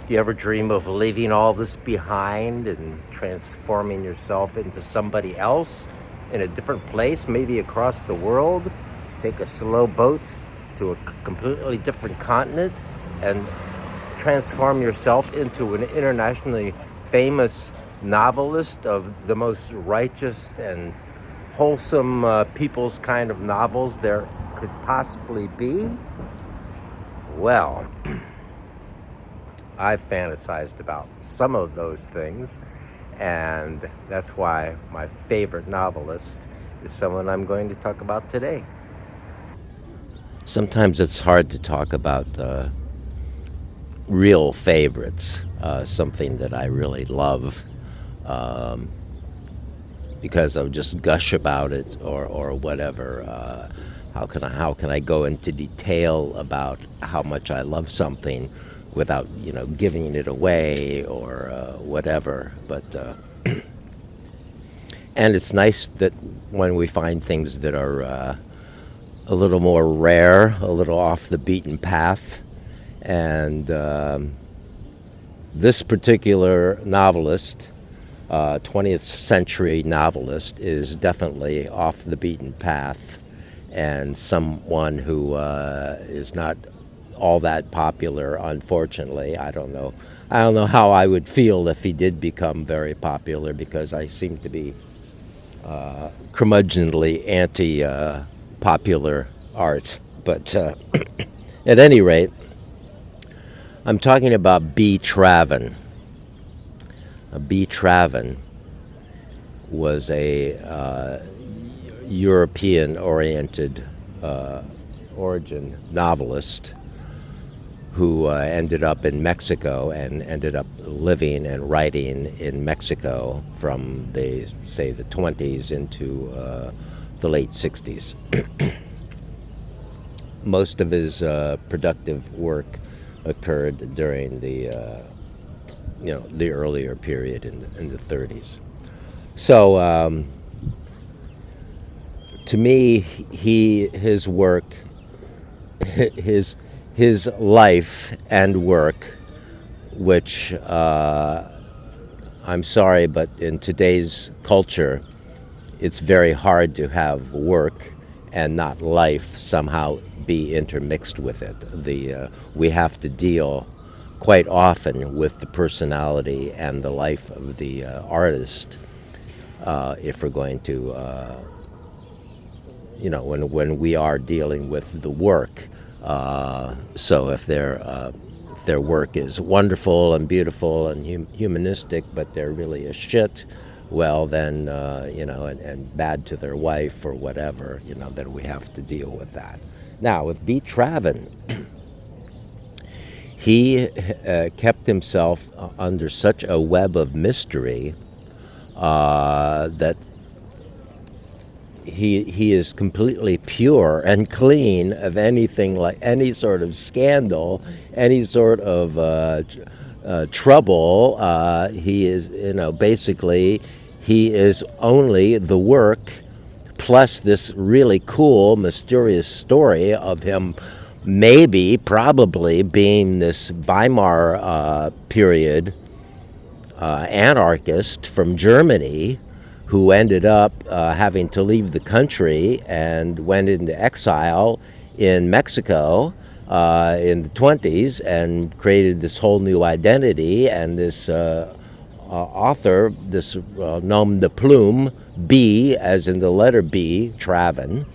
Do you ever dream of leaving all this behind and transforming yourself into somebody else in a different place, maybe across the world? Take a slow boat to a completely different continent and transform yourself into an internationally famous novelist of the most righteous and wholesome people's kind of novels there could possibly be? Well, I've fantasized about some of those things, and that's why my favorite novelist is someone I'm going to talk about today. Sometimes it's hard to talk about real favorites, something that I really love, um, because I'll just gush about it or whatever. How can I go into detail about how much I love something without giving it away or whatever? But and it's nice that when we find things that are a little more rare, a little off the beaten path, and this particular novelist, 20th century novelist, is definitely off the beaten path and someone who is not all that popular, unfortunately. I don't know how I would feel if he did become very popular, because I seem to be curmudgeonly anti-popular art. But at any rate, I'm talking about B. Traven. B. Traven was a European-oriented origin novelist who ended up in Mexico and ended up living and writing in Mexico from the 20s into the late 60s. Most of his productive work occurred during the the earlier period in the 30s. So to me, his work, his life and work, which I'm sorry, but in today's culture, it's very hard to have work and not life somehow be intermixed with it. We have to deal quite often with the personality and the life of the artist if we're going to, when we are dealing with the work. So if their work is wonderful and beautiful and humanistic, but they're really a shit, well then, and bad to their wife or whatever, then we have to deal with that. Now, with B. Traven, he kept himself under such a web of mystery that he is completely pure and clean of anything like any sort of scandal, any sort of trouble. He is, basically, he is only the work plus this really cool, mysterious story of him probably being this Weimar period anarchist from Germany who ended up having to leave the country and went into exile in Mexico in the 20s and created this whole new identity. And this author, this nom de plume, B, as in the letter B, Traven,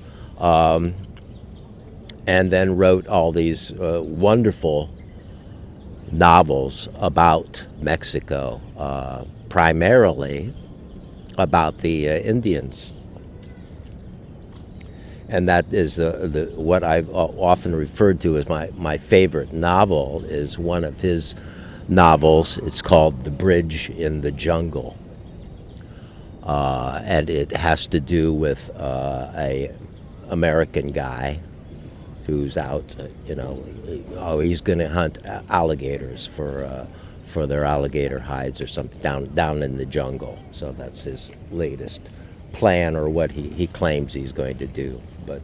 and then wrote all these wonderful novels about Mexico, primarily about the Indians. And that is what I've often referred to as my favorite novel is one of his novels. It's called The Bridge in the Jungle. And it has to do with a American guy who's out, he's going to hunt alligators for their alligator hides or something down in the jungle. So that's his latest plan, or what he claims he's going to do. But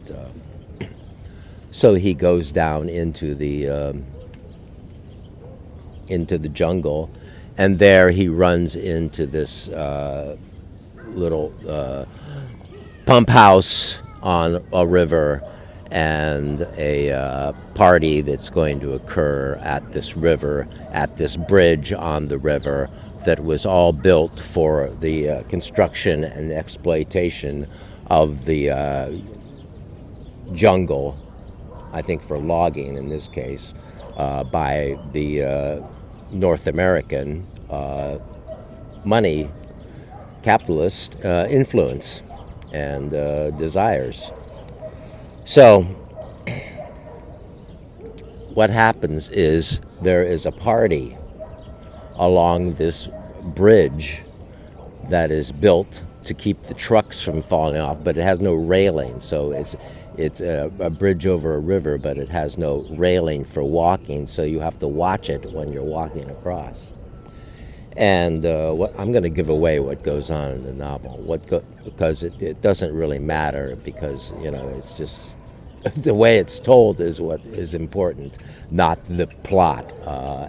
so he goes down into the into the jungle, and there he runs into this little pump house on a river, and a party that's going to occur at this river, at this bridge on the river that was all built for the construction and exploitation of the jungle, I think for logging in this case, by the North American money capitalist influence and desires. So what happens is there is a party along this bridge that is built to keep the trucks from falling off, but it has no railing. So it's a bridge over a river, but it has no railing for walking, so you have to watch it when you're walking across. And I'm going to give away what goes on in the novel, because it doesn't really matter, because it's just the way it's told is what is important, not the plot,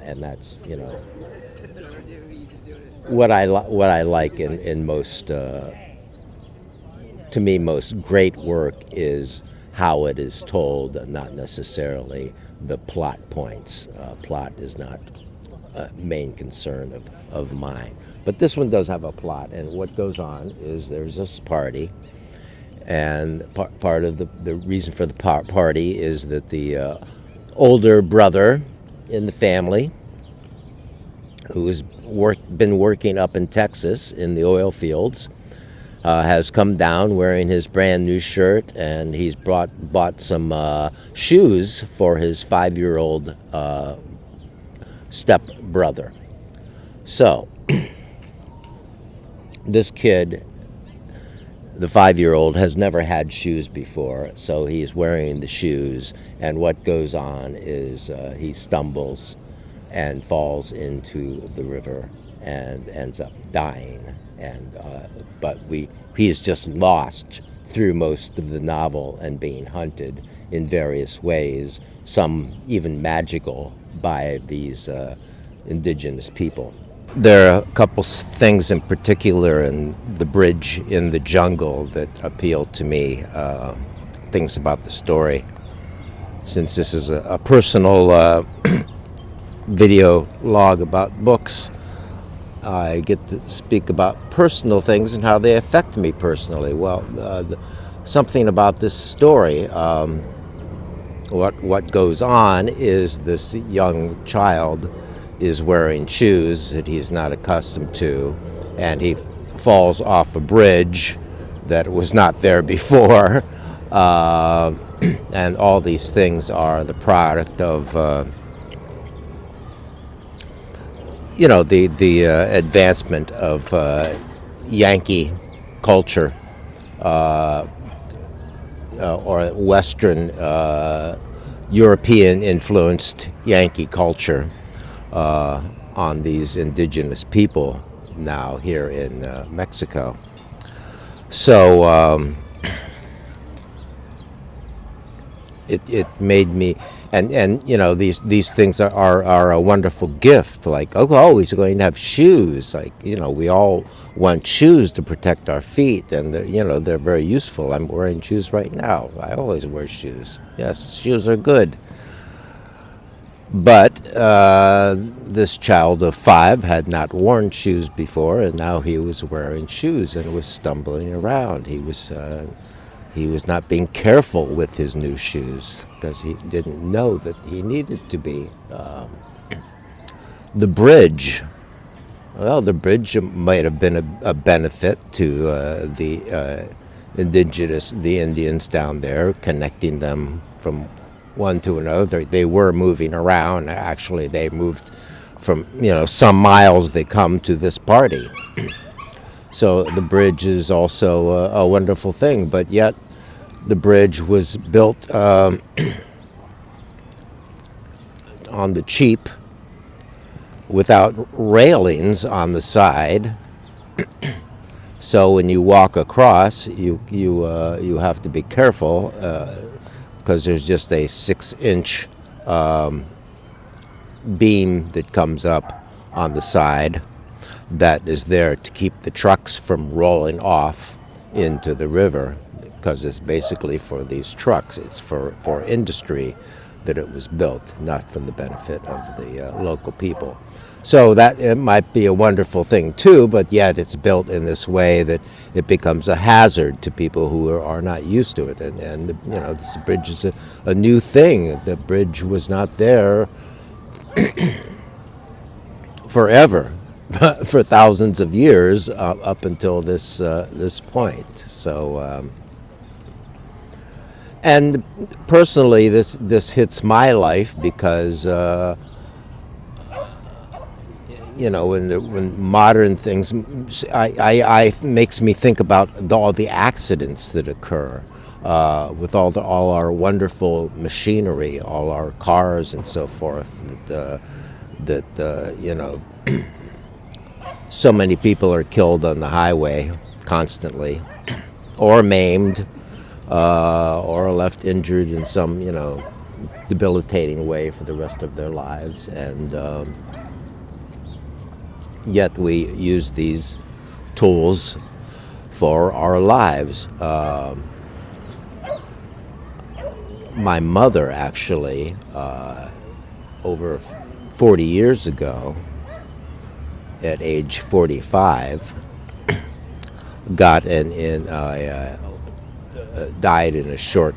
and that's what I like in most, to me, most great work is how it is told, not necessarily the plot points. Plot is not a main concern of mine. But this one does have a plot, and what goes on is there's this party, and part of the reason for the party is that the older brother in the family, who has been working up in Texas in the oil fields, has come down wearing his brand new shirt, and he's bought some shoes for his 5-year-old step brother. So this kid, the 5-year-old, has never had shoes before, so he's wearing the shoes, and what goes on is he stumbles and falls into the river and ends up dying. And but he's just lost through most of the novel and being hunted in various ways, some even magical, by these indigenous people. There are a couple things in particular in the bridge in the jungle that appeal to me, things about the story. Since this is a personal video log about books, I get to speak about personal things and how they affect me personally. Well, something about this story, what goes on is this young child is wearing shoes that he's not accustomed to, and he falls off a bridge that was not there before, and all these things are the product of the advancement of Yankee culture, or Western European influenced Yankee culture on these indigenous people now here in Mexico. So it made me, and these things are a wonderful gift. Like, oh, he's going to have shoes. Like, we all want shoes to protect our feet, and they're very useful. I'm wearing shoes right now. I always wear shoes. Yes, shoes are good. But this child of 5 had not worn shoes before, and now he was wearing shoes and was stumbling around. He was not being careful with his new shoes because he didn't know that he needed to be. The bridge. Well, the bridge might have been a benefit to the Indians down there, connecting them from one to another. They were moving around. Actually, they moved from, some miles they come to this party. So the bridge is also a wonderful thing, but yet the bridge was built on the cheap, without railings on the side. So when you walk across, you have to be careful because there's just a 6-inch beam that comes up on the side that is there to keep the trucks from rolling off into the river, because it's basically for these trucks. It's for industry that it was built, not for the benefit of the local people. So that it might be a wonderful thing too, but yet it's built in this way that it becomes a hazard to people who are not used to it. And this bridge is a new thing. The bridge was not there forever, for thousands of years up until this point. So, and personally, this hits my life because when modern things, I makes me think about all the accidents that occur with all our wonderful machinery, all our cars and so forth. So many people are killed on the highway constantly, or maimed, or left injured in some debilitating way for the rest of their lives, and yet we use these tools for our lives. My mother actually, over 40 years ago, at age 45, got died in a short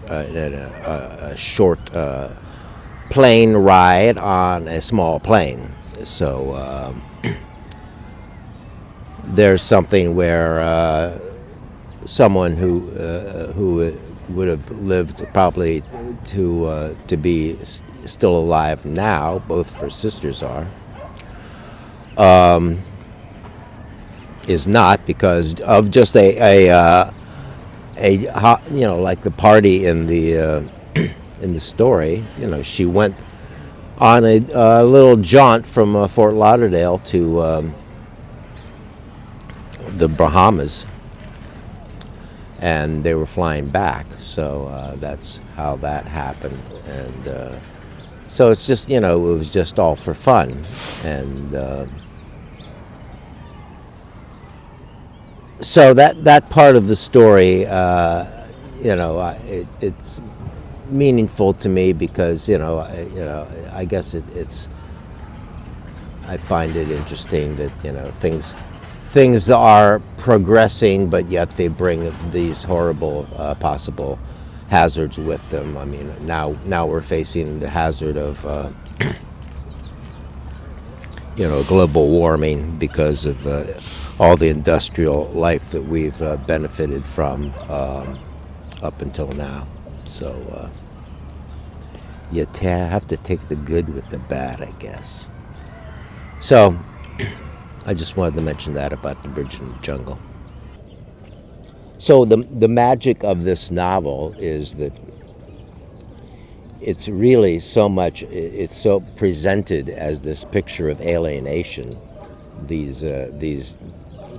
plane ride on a small plane. So there's something where someone who would have lived probably to be still alive now, both of her sisters are, is not, because of just like the party in the in the story. She went on a little jaunt from Fort Lauderdale to the Bahamas, and they were flying back. So that's how that happened, and so it's just it was just all for fun, and so that part of the story, it's meaningful to me because I guess I find it interesting that things are progressing, but yet they bring these horrible possible hazards with them. I mean, now we're facing the hazard of global warming because of all the industrial life that we've benefited from up until now. So you have to take the good with the bad, I guess. So I just wanted to mention that about The Bridge in the Jungle. So the magic of this novel is that it's really it's so presented as this picture of alienation. These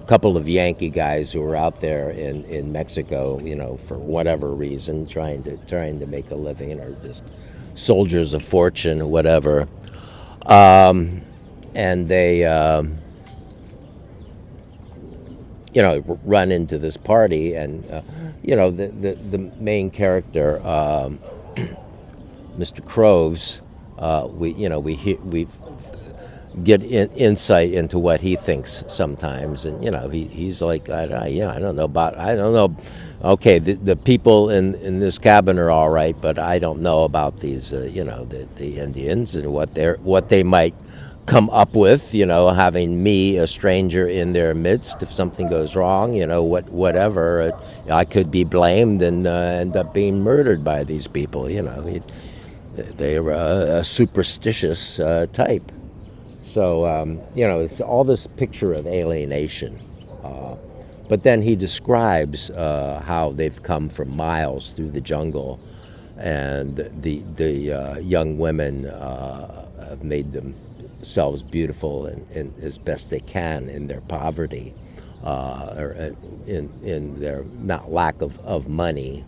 couple of Yankee guys who were out there in Mexico, for whatever reason, trying to make a living, or just soldiers of fortune or whatever, and they run into this party, and the main character, Mr. Croves, we get insight into what he thinks sometimes, and he's like, I don't know. Okay, the people in this cabin are all right, but I don't know about these the Indians and what they might come up with, having me, a stranger, in their midst. If something goes wrong, whatever, I could be blamed and end up being murdered by these people. They're a superstitious type. So, it's all this picture of alienation. But then he describes how they've come from miles through the jungle, and the young women have made themselves beautiful and as best they can in their poverty, or in their not lack of money.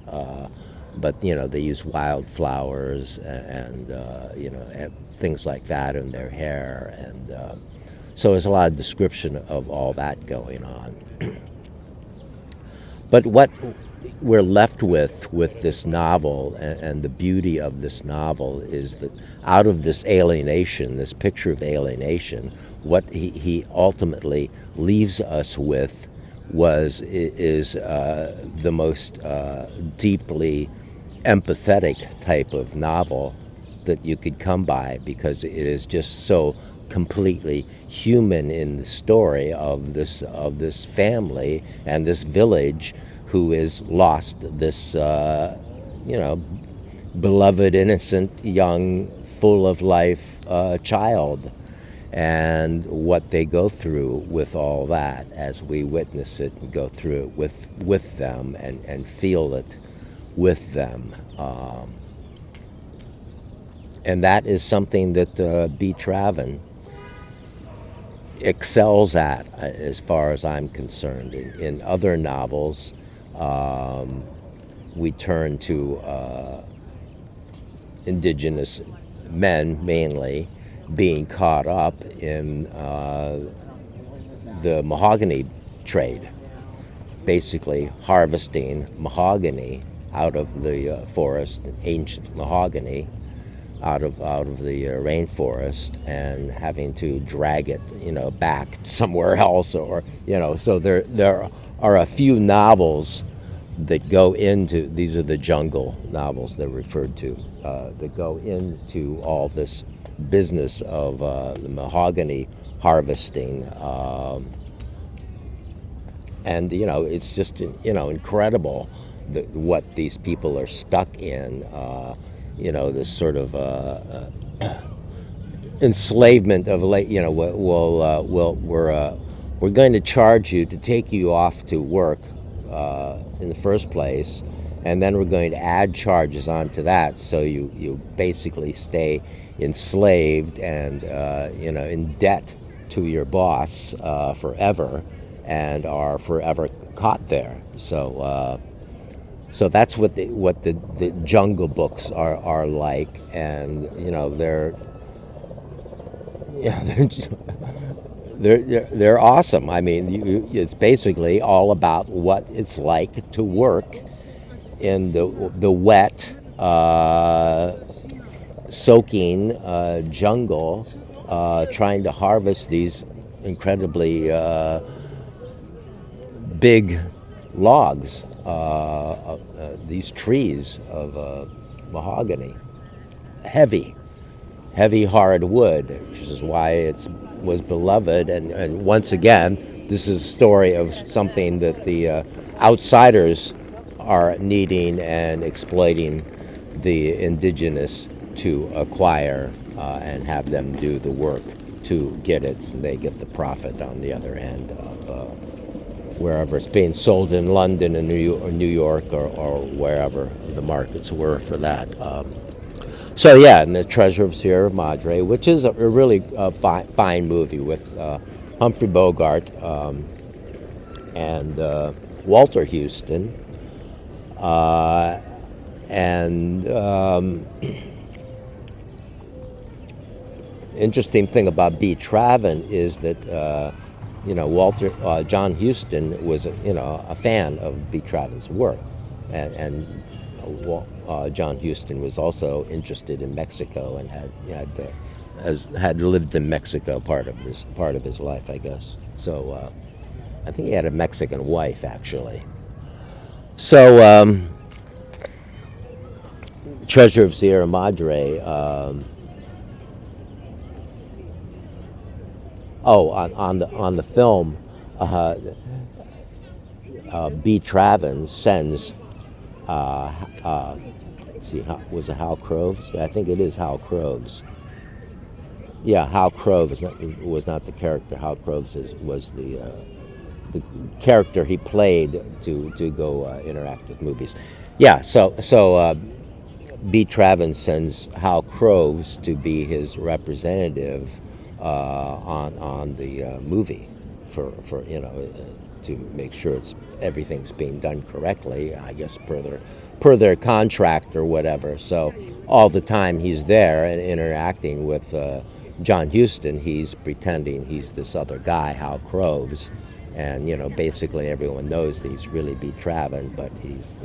But they use wildflowers and things like that in their hair, and so there's a lot of description of all that going on. But what we're left with this novel, and the beauty of this novel, is that out of this alienation, this picture of alienation, what he ultimately leaves us with is the most deeply empathetic type of novel that you could come by, because it is just so completely human in the story of this family and this village who is lost this beloved, innocent, young, full of life child, and what they go through with all that as we witness it and go through it with them, and feel it with them. And that is something that B. Traven excels at, as far as I'm concerned. In other novels, we turn to indigenous men, mainly, being caught up in the mahogany trade, basically harvesting mahogany out of the forest, ancient mahogany, out of the rainforest, and having to drag it, back somewhere else, or So there are a few novels that go into, these are the jungle novels they're referred to, that go into all this business of the mahogany harvesting, and it's just incredible what these people are stuck in. This sort of enslavement of we're going to charge you to take you off to work in the first place, and then we're going to add charges onto that, so you basically stay enslaved and in debt to your boss forever, and are forever caught there. So that's what the Jungle Books are like, and they're they're awesome. I mean, it's basically all about what it's like to work in the wet, soaking jungle, trying to harvest these incredibly big logs, these trees of mahogany, heavy hard wood, which is why it was beloved. And once again, this is a story of something that the outsiders are needing and exploiting the indigenous to acquire, and have them do the work to get it, so they get the profit on the other end of wherever it's being sold, in London and New York, or wherever the markets were for that. So yeah, and The Treasure of Sierra Madre, which is a really fine movie with Humphrey Bogart and Walter Houston, and interesting thing about B. Traven is that John Huston was a fan of B. Traven's work, and John Huston was also interested in Mexico, and had lived in Mexico part of his life, I guess. So I think he had a Mexican wife, actually. So Treasure of Sierra Madre. On the film, B. Traven sends. Let's see, was it Hal Croves? Yeah, I think it is Hal Croves. Yeah, Hal Croves was not the character. Hal Croves was the character he played to go interact with movies. Yeah, so B. Traven sends Hal Croves to be his representative on the movie for to make sure everything's being done correctly, I guess per their contract or whatever. So all the time he's there and interacting with John Huston, he's pretending he's this other guy, Hal Croves, and basically everyone knows that he's really B. Traven, but he's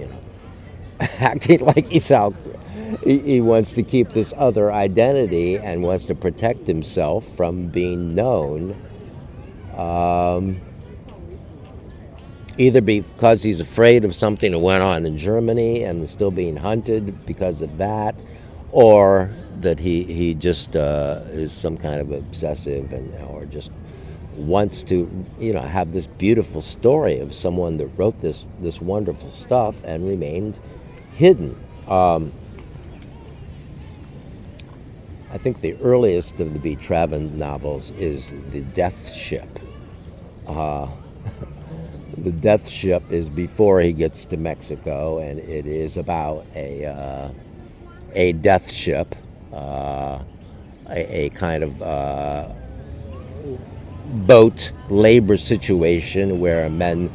acting like he's Hal. He wants to keep this other identity and wants to protect himself from being known. Either because he's afraid of something that went on in Germany and is still being hunted because of that, or that he just is some kind of obsessive or just wants to have this beautiful story of someone that wrote this wonderful stuff and remained hidden. I think the earliest of the B. Traven novels is The Death Ship. The Death Ship is before he gets to Mexico, and it is about a death ship, a kind of boat labor situation where men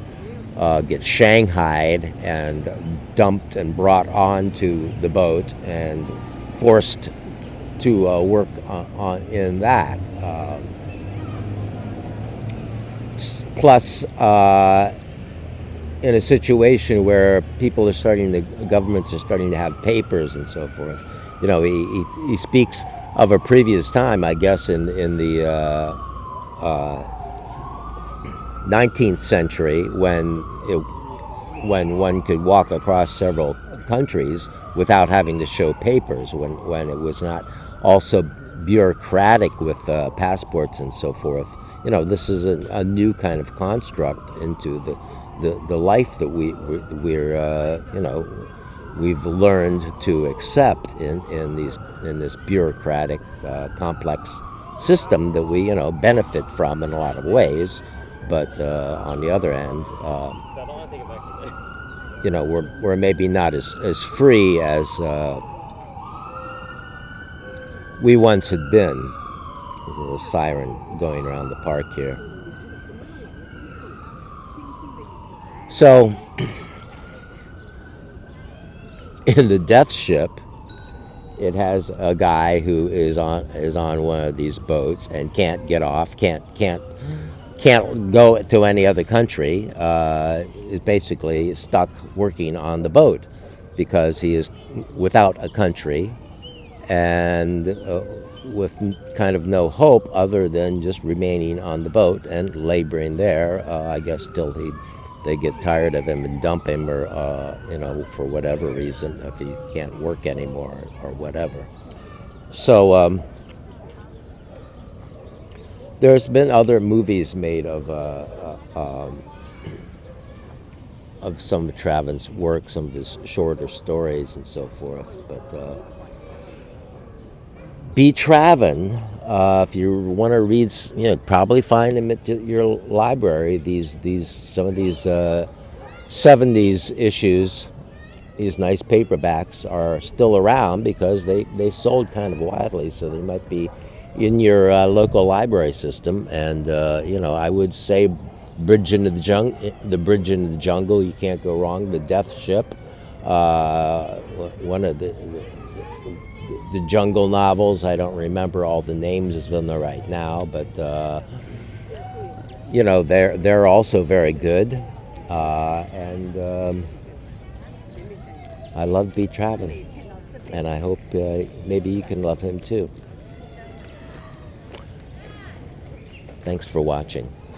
get shanghaied and dumped and brought onto the boat and forced to work in that. Plus, in a situation where governments are starting to have papers and so forth. He speaks of a previous time, I guess, in the 19th century when one could walk across several countries without having to show papers, when it was not also bureaucratic with passports and so forth. This is a new kind of construct into the life that we've learned to accept in this bureaucratic complex system that we benefit from in a lot of ways, but on the other hand, we're maybe not as free as we once had been. There's a little siren going around the park here. So, in The Death Ship, it has a guy who is on one of these boats and can't get off, can't go to any other country. Is basically stuck working on the boat because he is without a country and with kind of no hope other than just remaining on the boat and laboring there, I guess, till they get tired of him and dump him, or for whatever reason, if he can't work anymore or whatever. So there's been other movies made of some of Traven's work, some of his shorter stories and so forth, but. B. Traven, if you want to read, probably find them at your library. Some of these 70s issues, these nice paperbacks are still around because they sold kind of widely, so they might be in your local library system. And I would say Bridge into the Bridge into the Jungle, you can't go wrong. The Death Ship, one of the jungle novels. I don't remember all the names of them right now, but they're also very good. And I love B. Traven, and I hope maybe you can love him too. Thanks for watching.